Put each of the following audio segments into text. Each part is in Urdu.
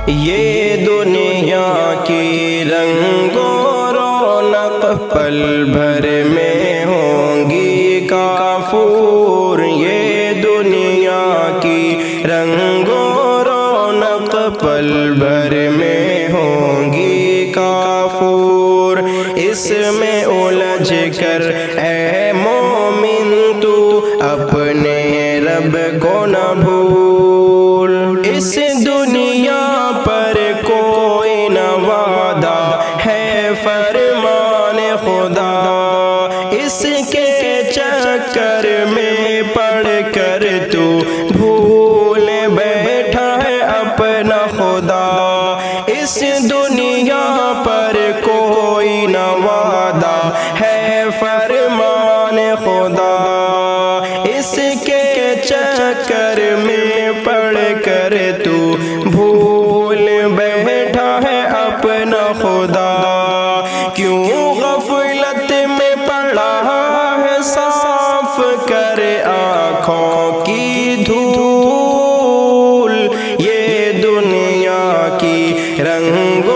یہ دنیا کی رنگ و رونق پل بھر میں ہوں گی کافور، یہ دنیا کی رنگ و رونق پل بھر میں ہوں گی کافور۔ اس میں الجھ کر اے مومن تو اپنے رب کو نہ بھول، اس دنیا پر کوئی نہ وعدہ ہے فرمان خدا، اس کے چکر میں پڑ کر تو بھول بیٹھا ہے اپنا خدا۔ اس دنیا پر کوئی نہ وعدہ ہے فرمان خدا، اس کے چکر میں پڑ کر تو بھول بیٹھا ہے اپنا خدا۔ کیوں غفلت میں پڑا ہے صاف کر آنکھوں کی دھول، یہ دنیا کی رنگ و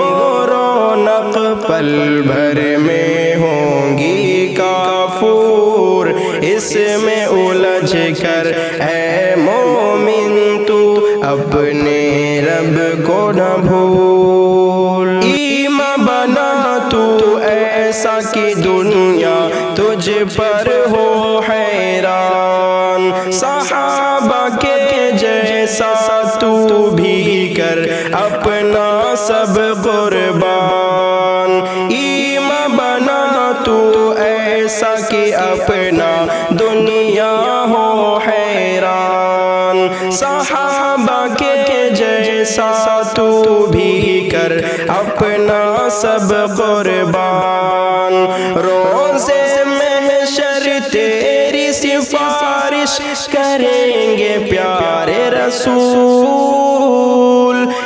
رونق پل بھر میں ہوں گی کافور، اس میں الجھ کر اے مومن تو اپنے رب کو نہ بھول۔ ایمان بنا تو ایسا کہ دنیا تجھ پر ہو حیران، صحابہ کے جیسا تو بھی کر اپنا سب قربان۔ ایمان بنا تو ایسا کہ اپنا دنیا ہو حیران، صحابہ کے جیسا تو بھی کر اپنا سب قربان۔ روزے محشر تیری سفارش کریں گے پیارے رسول،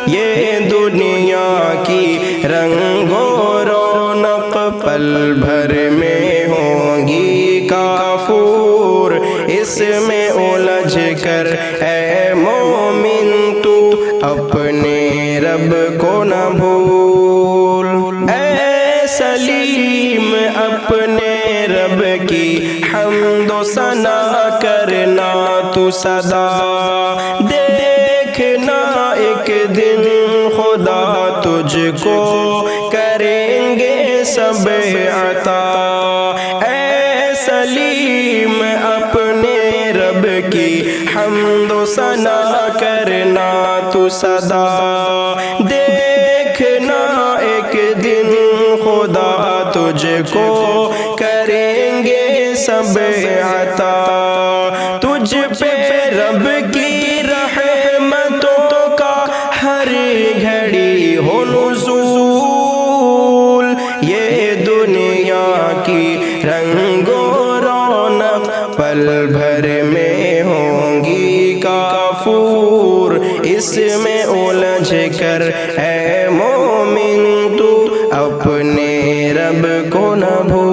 یہ دنیا کی رنگ و رونق پل بھر میں ہوں گی کافور، اس میں الجھ کر اے مومن تو اپنے رب کو نہ بھول۔ اے سلیم اپنے رب کی حمد و ثنا کرنا تو سدا، دیکھنا ایک دن خدا تجھ کو کریں گے سب عطا۔ اے سلیم اپنے رب کی حمد و ثنا کرنا تو سدا، دیکھنا ایک دن خدا تجھ کو کریں گے سب عطا۔ تجھ پہ رب کی رحمتوں کا ہر گھڑی ہو نزول، یہ دنیا کی رنگ و رونق پل بھر میں ہوں گی کافور، اس میں الجھ کر اے مومن تو اپنے رب کو نہ بھول۔